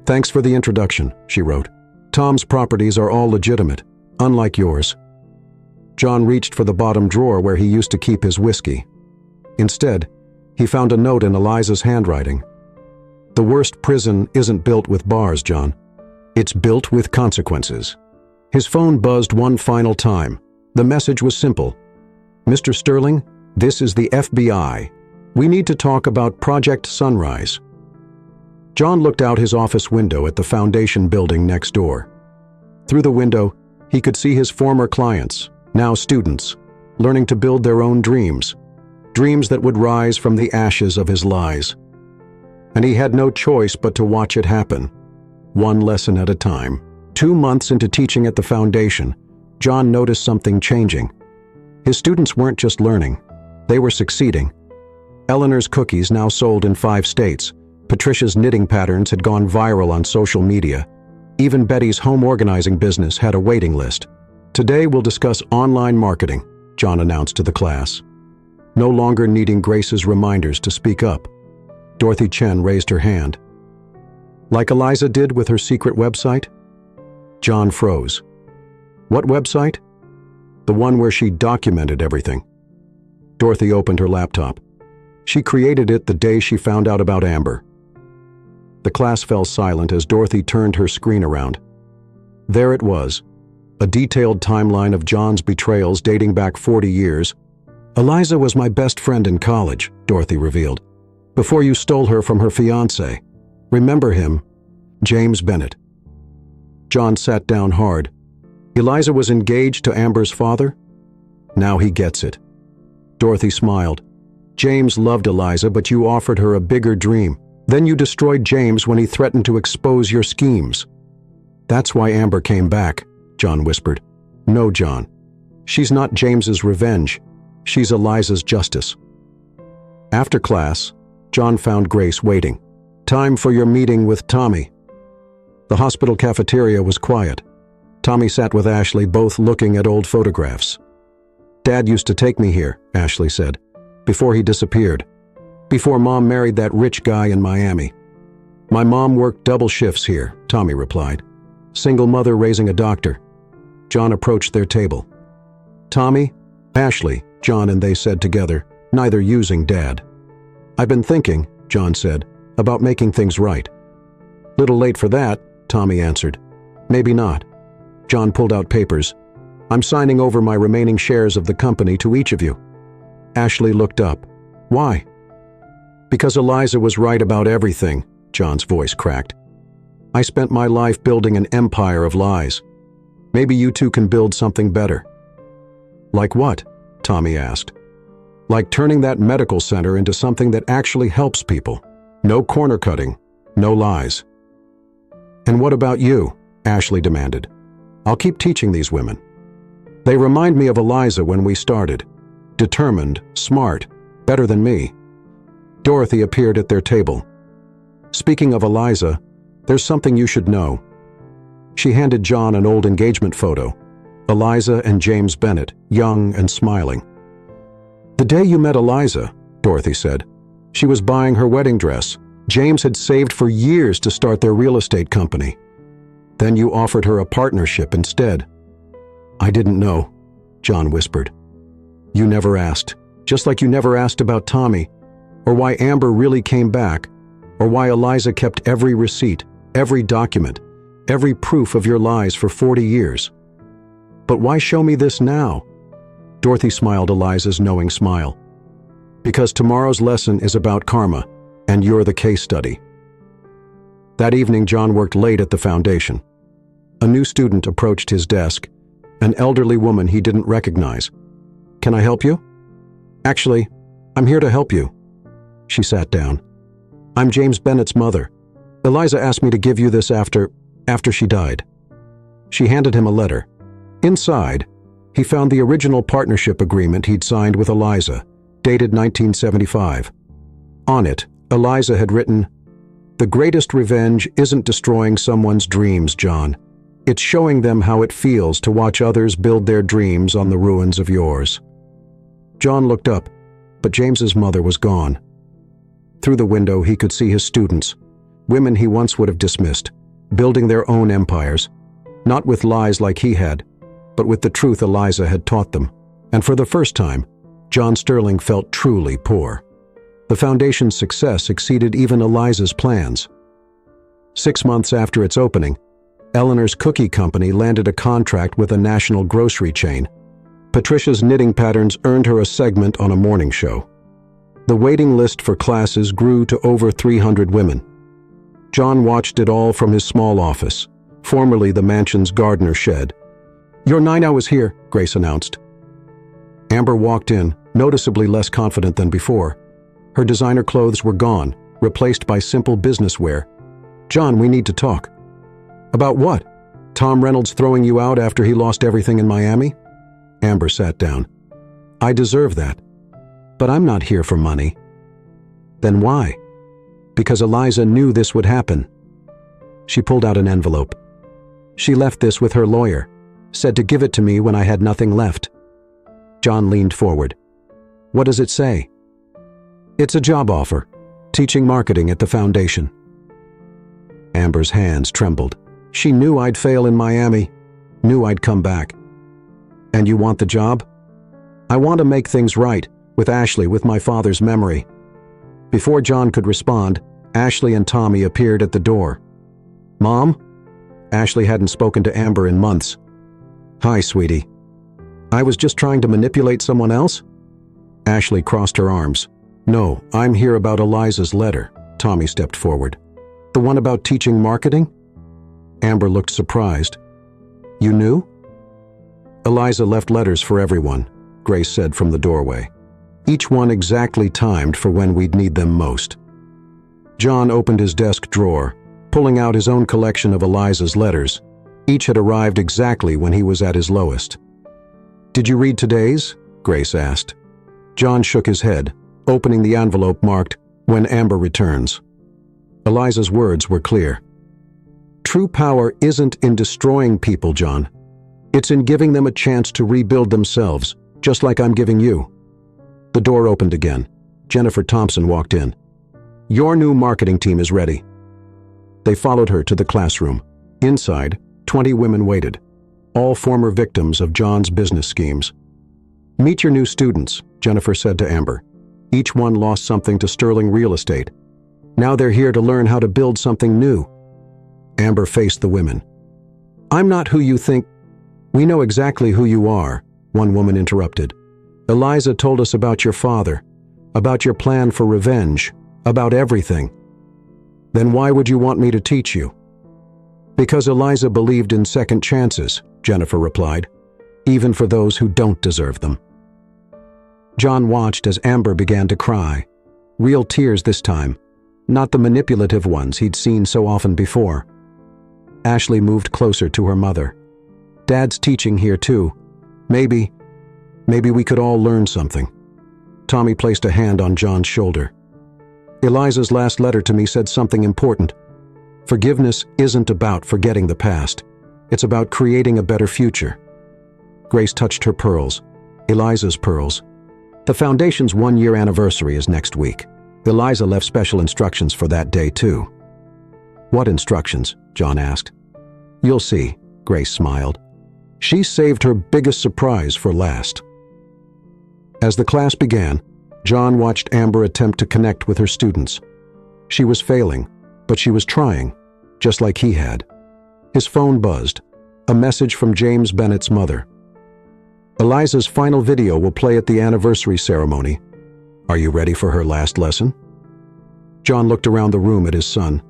Thanks for the introduction, she wrote. Tom's properties are all legitimate, unlike yours. John reached for the bottom drawer where he used to keep his whiskey. Instead, he found a note in Eliza's handwriting. The worst prison isn't built with bars, John. It's built with consequences. His phone buzzed one final time. The message was simple. Mr. Sterling, this is the FBI. We need to talk about Project Sunrise. John looked out his office window at the foundation building next door. Through the window, he could see his former clients, now students, learning to build their own dreams, dreams that would rise from the ashes of his lies. And he had no choice but to watch it happen, one lesson at a time. 2 months into teaching at the foundation, John noticed something changing. His students weren't just learning, they were succeeding. Eleanor's cookies now sold in 5 states. Patricia's knitting patterns had gone viral on social media. Even Betty's home organizing business had a waiting list. Today we'll discuss online marketing, John announced to the class. No longer needing Grace's reminders to speak up. Dorothy Chen raised her hand. Like Eliza did with her secret website? John froze. What website? The one where she documented everything. Dorothy opened her laptop. She created it the day she found out about Amber. The class fell silent as Dorothy turned her screen around. There it was, a detailed timeline of John's betrayals dating back 40 years. Eliza was my best friend in college, Dorothy revealed, before you stole her from her fiancé. Remember him? James Bennett. John sat down hard. Eliza was engaged to Amber's father? Now he gets it. Dorothy smiled. James loved Eliza, but you offered her a bigger dream. Then you destroyed James when he threatened to expose your schemes. That's why Amber came back, John whispered. No, John. She's not James's revenge. She's Eliza's justice. After class, John found Grace waiting. Time for your meeting with Tommy. The hospital cafeteria was quiet. Tommy sat with Ashley, both looking at old photographs. Dad used to take me here, Ashley said, before he disappeared. Before Mom married that rich guy in Miami. My mom worked double shifts here, Tommy replied. Single mother raising a doctor. John approached their table. Tommy, Ashley, John and they said together, neither using Dad. I've been thinking, John said, about making things right. Little late for that, Tommy answered. Maybe not. John pulled out papers. I'm signing over my remaining shares of the company to each of you. Ashley looked up. Why? Because Eliza was right about everything, John's voice cracked. I spent my life building an empire of lies. Maybe you two can build something better. Like what? Tommy asked. Like turning that medical center into something that actually helps people. No corner cutting, no lies. And what about you? Ashley demanded. I'll keep teaching these women. They remind me of Eliza when we started. Determined, smart, better than me. Dorothy appeared at their table. Speaking of Eliza, there's something you should know. She handed John an old engagement photo. Eliza and James Bennett, young and smiling. The day you met Eliza, Dorothy said, she was buying her wedding dress. James had saved for years to start their real estate company. Then you offered her a partnership instead. I didn't know, John whispered. You never asked, just like you never asked about Tommy, or why Amber really came back, or why Eliza kept every receipt, every document, every proof of your lies for 40 years. But why show me this now? Dorothy smiled Eliza's knowing smile. Because tomorrow's lesson is about karma, and you're the case study. That evening, John worked late at the foundation. A new student approached his desk, an elderly woman he didn't recognize. Can I help you? Actually, I'm here to help you. She sat down. I'm James Bennett's mother. Eliza asked me to give you this after she died. She handed him a letter. Inside, he found the original partnership agreement he'd signed with Eliza, dated 1975. On it, Eliza had written, "The greatest revenge isn't destroying someone's dreams, John. It's showing them how it feels to watch others build their dreams on the ruins of yours." John looked up, but James's mother was gone. Through the window, he could see his students, women he once would have dismissed, building their own empires, not with lies like he had, but with the truth Eliza had taught them. And for the first time, John Sterling felt truly poor. The foundation's success exceeded even Eliza's plans. 6 months after its opening, Eleanor's Cookie Company landed a contract with a national grocery chain. Patricia's knitting patterns earned her a segment on a morning show. The waiting list for classes grew to over 300 women. John watched it all from his small office, formerly the mansion's gardener shed. "Your 9 hours here," Grace announced. Amber walked in, noticeably less confident than before. Her designer clothes were gone, replaced by simple business wear. "John, we need to talk." "About what? Tom Reynolds throwing you out after he lost everything in Miami?" Amber sat down. "I deserve that. But I'm not here for money." "Then why?" "Because Eliza knew this would happen." She pulled out an envelope. "She left this with her lawyer, said to give it to me when I had nothing left." John leaned forward. "What does it say?" "It's a job offer, teaching marketing at the foundation." Amber's hands trembled. She knew I'd fail in Miami, knew I'd come back. "And you want the job?" "I want to make things right, with Ashley, with my father's memory." Before John could respond, Ashley and Tommy appeared at the door. "Mom?" Ashley hadn't spoken to Amber in months. "Hi, sweetie." "I was just trying to manipulate someone else?" Ashley crossed her arms. "No, I'm here about Eliza's letter." Tommy stepped forward. "The one about teaching marketing?" Amber looked surprised. "You knew?" "Eliza left letters for everyone," Grace said from the doorway. each one exactly timed for when we'd need them most. John opened his desk drawer, pulling out his own collection of Eliza's letters. Each had arrived exactly when he was at his lowest. "Did you read today's?" Grace asked. John shook his head, opening the envelope marked, "When Amber returns." Eliza's words were clear. "True power isn't in destroying people, John. It's in giving them a chance to rebuild themselves, just like I'm giving you." The door opened again. Jennifer Thompson walked in. "Your new marketing team is ready." They followed her to the classroom. Inside, 20 women waited, all former victims of John's business schemes. "Meet your new students," Jennifer said to Amber. Each one lost something to Sterling Real Estate. Now they're here to learn how to build something new. Amber faced the women. "I'm not who you think." "We know exactly who you are," one woman interrupted. "Eliza told us about your father, about your plan for revenge, about everything." "Then why would you want me to teach you?" "Because Eliza believed in second chances," Jennifer replied, "even for those who don't deserve them." John watched as Amber began to cry. Real tears this time, not the manipulative ones he'd seen so often before. Ashley moved closer to her mother. "Dad's teaching here too. Maybe we could all learn something." Tommy placed a hand on John's shoulder. "Eliza's last letter to me said something important. Forgiveness isn't about forgetting the past. It's about creating a better future." Grace touched her pearls, Eliza's pearls. "The Foundation's 1-year anniversary is next week. Eliza left special instructions for that day too." "What instructions?" John asked. "You'll see," Grace smiled. She saved her biggest surprise for last. As the class began, John watched Amber attempt to connect with her students. She was failing, but she was trying, just like he had. His phone buzzed, a message from James Bennett's mother. "Eliza's final video will play at the anniversary ceremony. Are you ready for her last lesson?" John looked around the room at his son,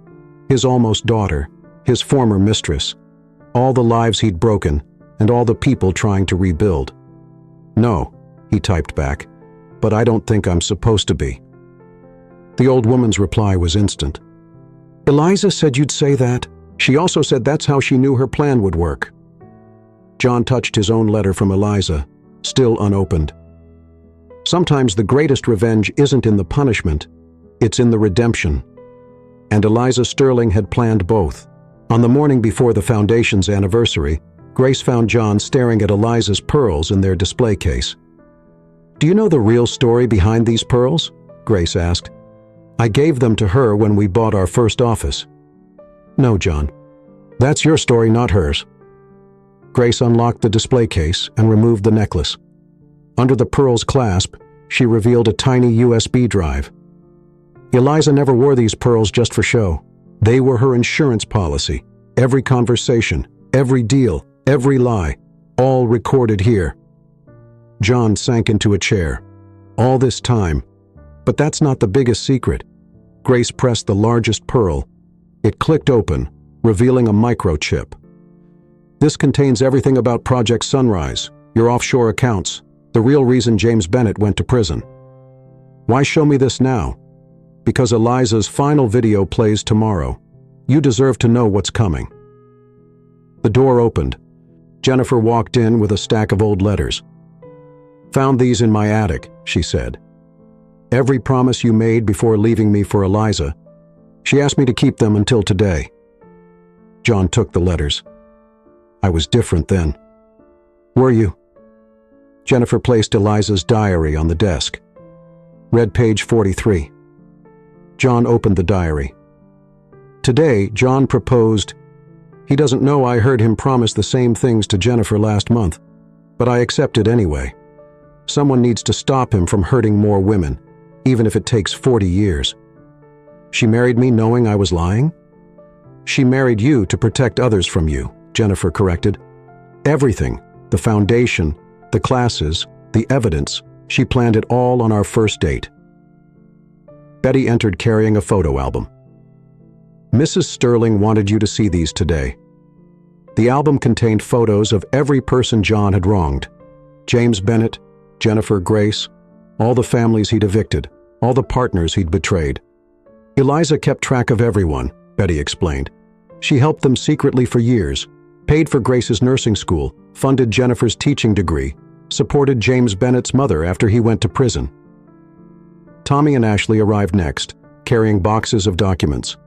his almost daughter, his former mistress, all the lives he'd broken, and all the people trying to rebuild. "No," he typed back, "but I don't think I'm supposed to be." The old woman's reply was instant. "Eliza said you'd say that. She also said that's how she knew her plan would work." John touched his own letter from Eliza, still unopened. Sometimes the greatest revenge isn't in the punishment, it's in the redemption. And Eliza Sterling had planned both. On the morning before the Foundation's anniversary, Grace found John staring at Eliza's pearls in their display case. "Do you know the real story behind these pearls?" Grace asked. "I gave them to her when we bought our first office." "No, John. That's your story, not hers." Grace unlocked the display case and removed the necklace. Under the pearl's clasp, she revealed a tiny USB drive. Eliza never wore these pearls just for show. They were her insurance policy. Every conversation, every deal, every lie, all recorded here. John sank into a chair. All this time. But that's not the biggest secret. Grace pressed the largest pearl. It clicked open, revealing a microchip. "This contains everything about Project Sunrise, your offshore accounts, the real reason James Bennett went to prison." "Why show me this now?" "Because Eliza's final video plays tomorrow. You deserve to know what's coming." The door opened. Jennifer walked in with a stack of old letters. "Found these in my attic," she said. "Every promise you made before leaving me for Eliza. She asked me to keep them until today." John took the letters. "I was different then." "Were you?" Jennifer placed Eliza's diary on the desk. Read page 43. John opened the diary. "Today, John proposed. He doesn't know I heard him promise the same things to Jennifer last month, but I accepted anyway. Someone needs to stop him from hurting more women, even if it takes 40 years. She married me knowing I was lying?" "She married you to protect others from you," Jennifer corrected. "Everything, the foundation, the classes, the evidence, she planned it all on our first date." Betty entered carrying a photo album. "Mrs. Sterling wanted you to see these today." The album contained photos of every person John had wronged. James Bennett, Jennifer, Grace, all the families he'd evicted, all the partners he'd betrayed. Eliza kept track of everyone, Betty explained. She helped them secretly for years, paid for Grace's nursing school, funded Jennifer's teaching degree, supported James Bennett's mother after he went to prison. Tommy and Ashley arrived next, carrying boxes of documents.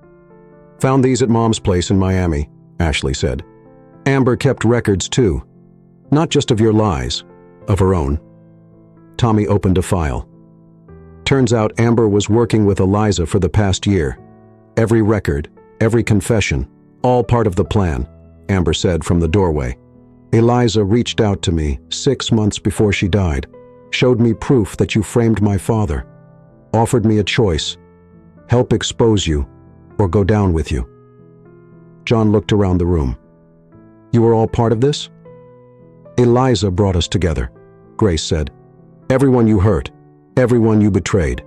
"Found these at Mom's place in Miami," Ashley said. "Amber kept records too. Not just of your lies, of her own." Tommy opened a file. Turns out Amber was working with Eliza for the past year. Every record, every confession, all part of the plan, Amber said from the doorway. "Eliza reached out to me 6 months before she died, showed me proof that you framed my father, offered me a choice, help expose you or go down with you." John looked around the room. "You were all part of this?" "Eliza brought us together," Grace said. "Everyone you hurt, everyone you betrayed.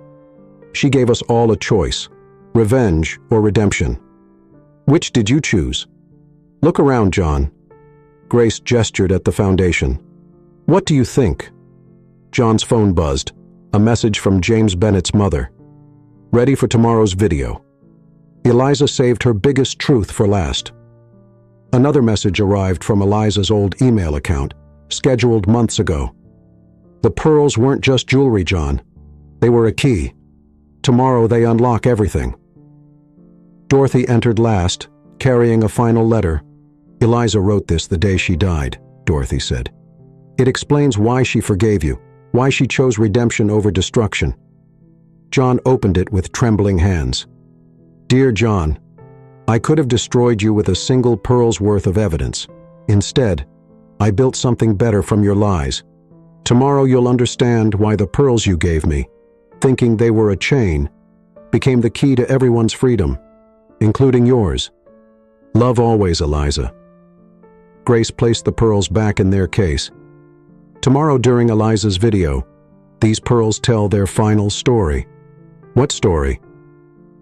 She gave us all a choice, revenge or redemption. Which did you choose? Look around, John." Grace gestured at the foundation. "What do you think?" John's phone buzzed, a message from James Bennett's mother. "Ready for tomorrow's video. Eliza saved her biggest truth for last." Another message arrived from Eliza's old email account, scheduled months ago. "The pearls weren't just jewelry, John. They were a key. Tomorrow they unlock everything." Dorothy entered last, carrying a final letter. "Eliza wrote this the day she died," Dorothy said. "It explains why she forgave you, why she chose redemption over destruction." John opened it with trembling hands. "Dear John, I could have destroyed you with a single pearl's worth of evidence. Instead, I built something better from your lies. Tomorrow you'll understand why the pearls you gave me, thinking they were a chain, became the key to everyone's freedom, including yours. Love always, Eliza." Grace placed the pearls back in their case. Tomorrow during Eliza's video, these pearls tell their final story. What story?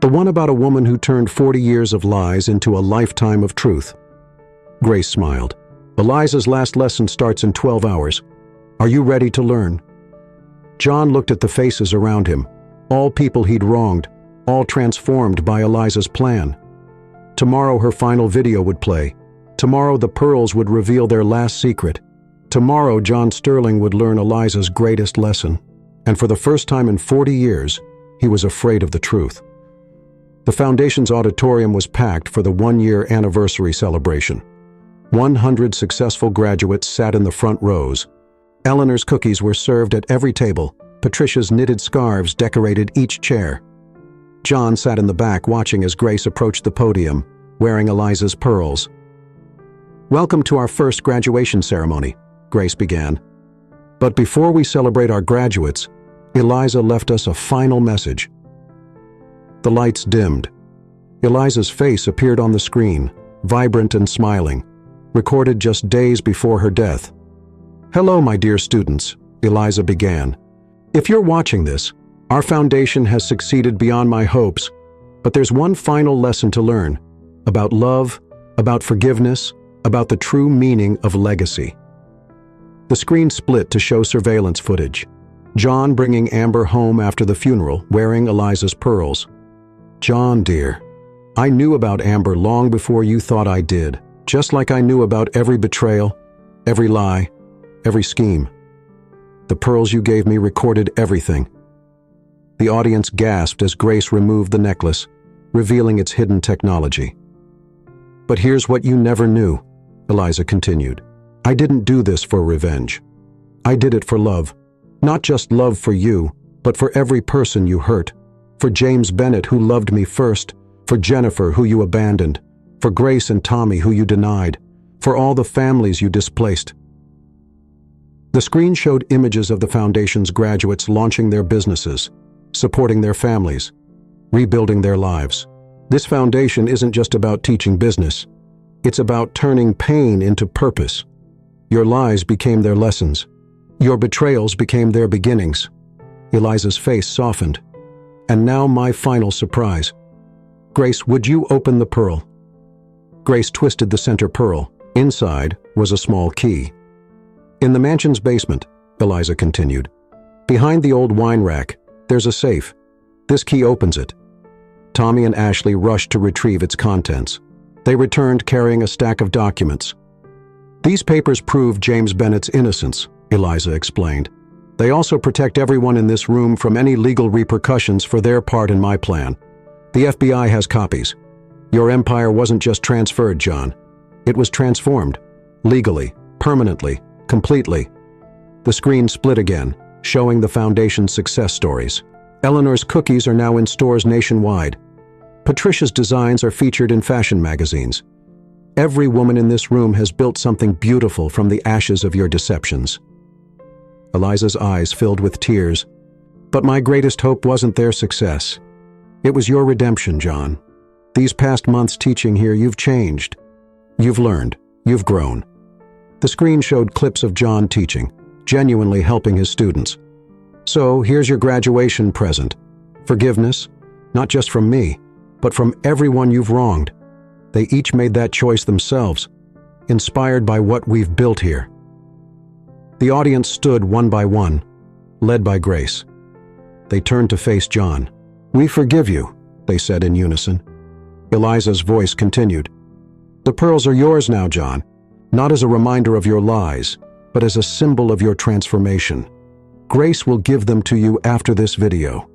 The one about a woman who turned 40 years of lies into a lifetime of truth. Grace smiled. "Eliza's last lesson starts in 12 hours. Are you ready to learn?" John looked at the faces around him, all people he'd wronged, all transformed by Eliza's plan. Tomorrow her final video would play. Tomorrow the pearls would reveal their last secret. Tomorrow John Sterling would learn Eliza's greatest lesson. And for the first time in 40 years, he was afraid of the truth. The Foundation's auditorium was packed for the one-year anniversary celebration. 100 successful graduates sat in the front rows. Eleanor's cookies were served at every table. Patricia's knitted scarves decorated each chair. John sat in the back watching as Grace approached the podium, wearing Eliza's pearls. "Welcome to our first graduation ceremony," Grace began. "But before we celebrate our graduates, Eliza left us a final message." The lights dimmed. Eliza's face appeared on the screen, vibrant and smiling, recorded just days before her death. "Hello, my dear students," Eliza began. "If you're watching this, our foundation has succeeded beyond my hopes, but there's one final lesson to learn, about love, about forgiveness, about the true meaning of legacy." The screen split to show surveillance footage. John bringing Amber home after the funeral, wearing Eliza's pearls. "John, dear, I knew about Amber long before you thought I did, just like I knew about every betrayal, every lie, every scheme. The pearls you gave me recorded everything." The audience gasped as Grace removed the necklace, revealing its hidden technology. "But here's what you never knew," Eliza continued. "I didn't do this for revenge. I did it for love. Not just love for you, but for every person you hurt. For James Bennett, who loved me first. For Jennifer, who you abandoned. For Grace and Tommy, who you denied. For all the families you displaced." The screen showed images of the Foundation's graduates launching their businesses, supporting their families, rebuilding their lives. This foundation isn't just about teaching business. It's about turning pain into purpose. Your lies became their lessons. Your betrayals became their beginnings. Eliza's face softened. "And now my final surprise. Grace, would you open the pearl?" Grace twisted the center pearl. Inside was a small key. "In the mansion's basement," Eliza continued, Behind the old wine rack, there's a safe. This key opens it. Tommy and Ashley rushed to retrieve its contents. They returned carrying a stack of documents. These papers prove James Bennett's innocence, Eliza explained. They also protect everyone in this room from any legal repercussions for their part in my plan. The FBI has copies. Your empire wasn't just transferred, John. It was transformed. Legally, permanently, completely. The screen split again, showing the Foundation's success stories. Eleanor's cookies are now in stores nationwide. Patricia's designs are featured in fashion magazines. Every woman in this room has built something beautiful from the ashes of your deceptions. Eliza's eyes filled with tears. But my greatest hope wasn't their success. It was your redemption, John. These past months teaching here, you've changed. You've learned. You've grown. The screen showed clips of John teaching, genuinely helping his students. So here's your graduation present. Forgiveness, not just from me, but from everyone you've wronged. They each made that choice themselves, inspired by what we've built here. The audience stood one by one, led by Grace. They turned to face John. "We forgive you," they said in unison. Eliza's voice continued. "The pearls are yours now, John, not as a reminder of your lies, but as a symbol of your transformation. Grace will give them to you after this video.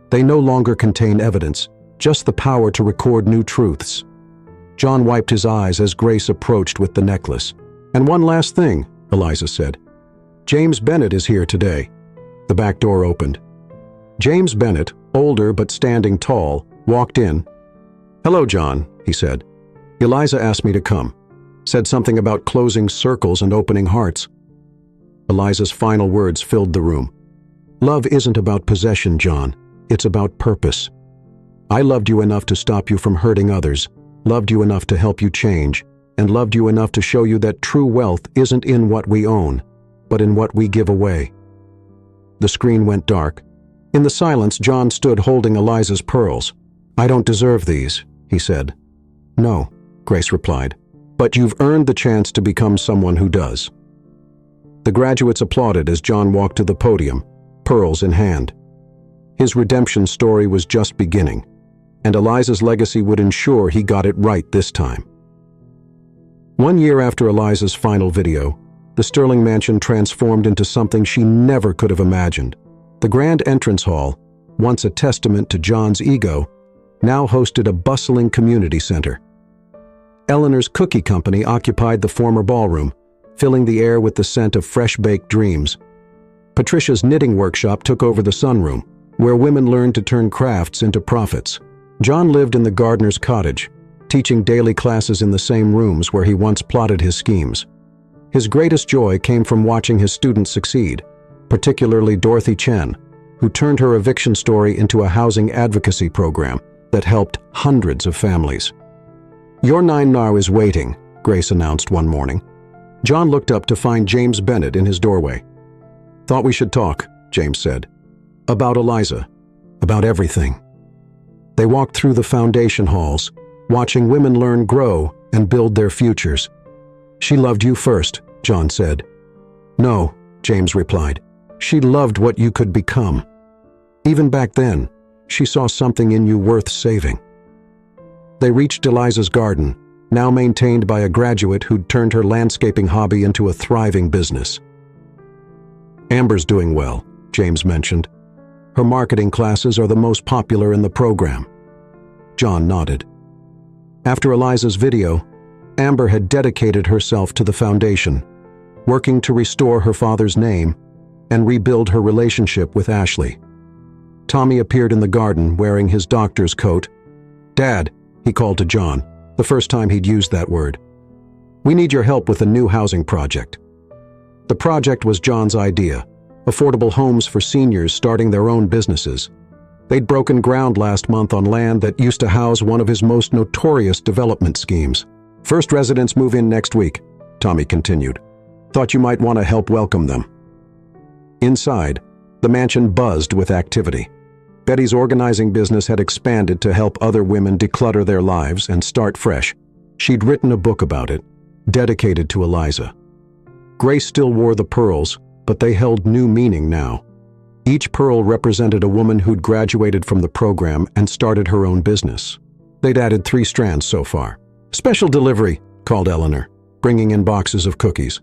They no longer contain evidence, just the power to record new truths." John wiped his eyes as Grace approached with the necklace. "And one last thing," Eliza said. "James Bennett is here today." The back door opened. James Bennett, older but standing tall, walked in. "Hello, John," he said. "Eliza asked me to come. Said something about closing circles and opening hearts." Eliza's final words filled the room. "Love isn't about possession, John. It's about purpose. I loved you enough to stop you from hurting others, loved you enough to help you change, and loved you enough to show you that true wealth isn't in what we own, but in what we give away." The screen went dark. In the silence, John stood holding Eliza's pearls. "I don't deserve these," he said. "No," Grace replied, "but you've earned the chance to become someone who does." The graduates applauded as John walked to the podium, pearls in hand. His redemption story was just beginning, and Eliza's legacy would ensure he got it right this time. 1 year after Eliza's final video, the Sterling Mansion transformed into something she never could have imagined. The grand entrance hall, once a testament to John's ego, now hosted a bustling community center. Eleanor's Cookie Company occupied the former ballroom, filling the air with the scent of fresh-baked dreams. Patricia's knitting workshop took over the sunroom, where women learned to turn crafts into profits. John lived in the gardener's cottage, teaching daily classes in the same rooms where he once plotted his schemes. His greatest joy came from watching his students succeed, particularly Dorothy Chen, who turned her eviction story into a housing advocacy program that helped hundreds of families. "Your 9 now is waiting," Grace announced one morning. John looked up to find James Bennett in his doorway. "Thought we should talk," James said. "About Eliza. About everything." They walked through the foundation halls, watching women learn, grow, and build their futures. "She loved you first," John said. "No," James replied. "She loved what you could become. Even back then, she saw something in you worth saving." They reached Eliza's garden, now maintained by a graduate who'd turned her landscaping hobby into a thriving business. "Amber's doing well," James mentioned. "Her marketing classes are the most popular in the program." John nodded. After Eliza's video, Amber had dedicated herself to the foundation, working to restore her father's name and rebuild her relationship with Ashley. Tommy appeared in the garden wearing his doctor's coat. "Dad," he called to John, the first time he'd used that word. "We need your help with a new housing project." The project was John's idea, affordable homes for seniors starting their own businesses. They'd broken ground last month on land that used to house one of his most notorious development schemes. "First residents move in next week," Tommy continued. "Thought you might want to help welcome them." Inside, the mansion buzzed with activity. Betty's organizing business had expanded to help other women declutter their lives and start fresh. She'd written a book about it, dedicated to Eliza. Grace still wore the pearls, but they held new meaning now. Each pearl represented a woman who'd graduated from the program and started her own business. They'd added 3 strands so far. "Special delivery," called Eleanor, bringing in boxes of cookies.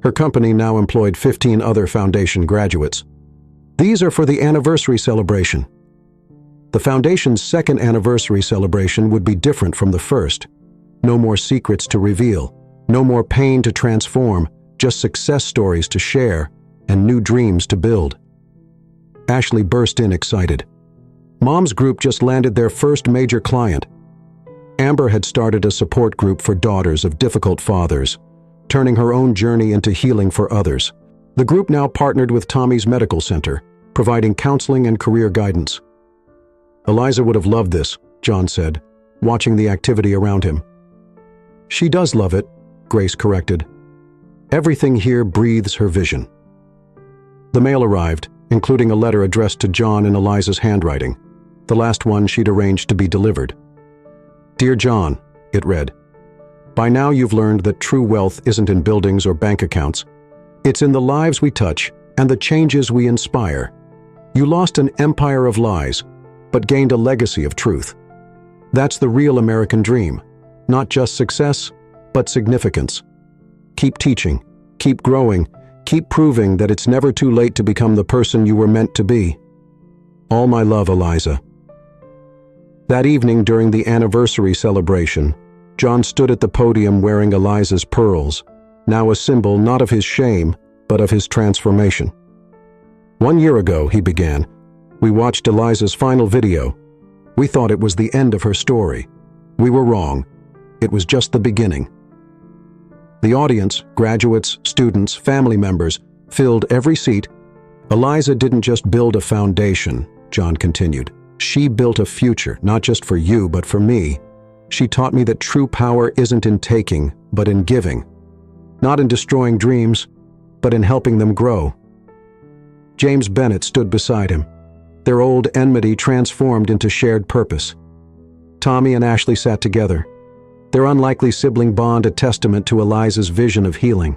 Her company now employed 15 other foundation graduates. "These are for the anniversary celebration." The foundation's second anniversary celebration would be different from the first. No more secrets to reveal, no more pain to transform, just success stories to share and new dreams to build. Ashley burst in excited. Mom's group just landed their first major client. Amber had started a support group for daughters of difficult fathers, turning her own journey into healing for others. The group now partnered with Tommy's medical center, providing counseling and career guidance. "Eliza would have loved this," John said, watching the activity around him. "She does love it," Grace corrected. "Everything here breathes her vision." The mail arrived, including a letter addressed to John in Eliza's handwriting, the last one she'd arranged to be delivered. "Dear John," it read, "by now you've learned that true wealth isn't in buildings or bank accounts. It's in the lives we touch and the changes we inspire. You lost an empire of lies, but gained a legacy of truth. That's the real American dream, not just success, but significance. Keep teaching, keep growing, keep proving that it's never too late to become the person you were meant to be. All my love, Eliza." That evening during the anniversary celebration, John stood at the podium wearing Eliza's pearls, now a symbol not of his shame, but of his transformation. "1 year ago," he began, "we watched Eliza's final video. We thought it was the end of her story. We were wrong. It was just the beginning." The audience, graduates, students, family members, filled every seat. "Eliza didn't just build a foundation," John continued. "She built a future, not just for you, but for me. She taught me that true power isn't in taking, but in giving. Not in destroying dreams, but in helping them grow." James Bennett stood beside him. Their old enmity transformed into shared purpose. Tommy and Ashley sat together, their unlikely sibling bond a testament to Eliza's vision of healing.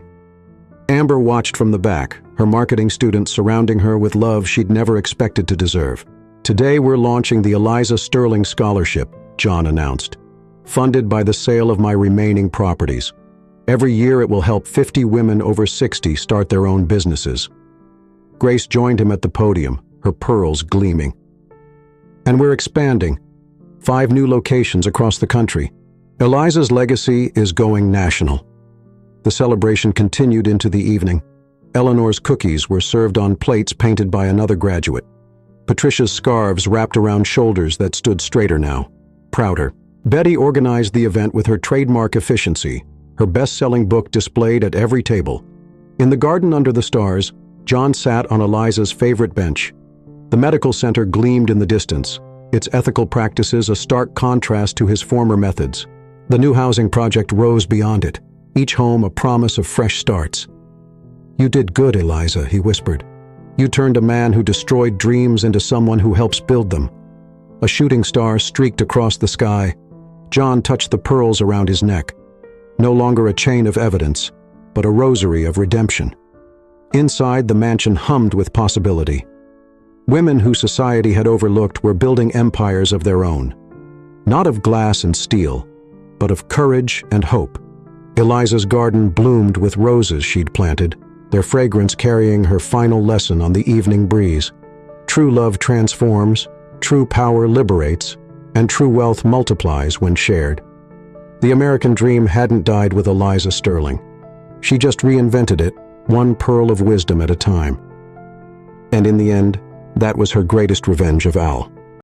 Amber watched from the back, her marketing students surrounding her with love she'd never expected to deserve. "Today we're launching the Eliza Sterling Scholarship," John announced, "funded by the sale of my remaining properties. Every year it will help 50 women over 60 start their own businesses." Grace joined him at the podium, her pearls gleaming. "And we're expanding. 5 new locations across the country. Eliza's legacy is going national." The celebration continued into the evening. Eleanor's cookies were served on plates painted by another graduate. Patricia's scarves wrapped around shoulders that stood straighter now, prouder. Betty organized the event with her trademark efficiency, her best-selling book displayed at every table. In the garden under the stars, John sat on Eliza's favorite bench. The medical center gleamed in the distance, its ethical practices a stark contrast to his former methods. The new housing project rose beyond it, each home a promise of fresh starts. "You did good, Eliza," he whispered. "You turned a man who destroyed dreams into someone who helps build them." A shooting star streaked across the sky. John touched the pearls around his neck. No longer a chain of evidence, but a rosary of redemption. Inside, the mansion hummed with possibility. Women who society had overlooked were building empires of their own. Not of glass and steel, but of courage and hope. Eliza's garden bloomed with roses she'd planted, their fragrance carrying her final lesson on the evening breeze. True love transforms, true power liberates, and true wealth multiplies when shared. The American dream hadn't died with Eliza Sterling. She just reinvented it, one pearl of wisdom at a time. And in the end, that was her greatest revenge of Al.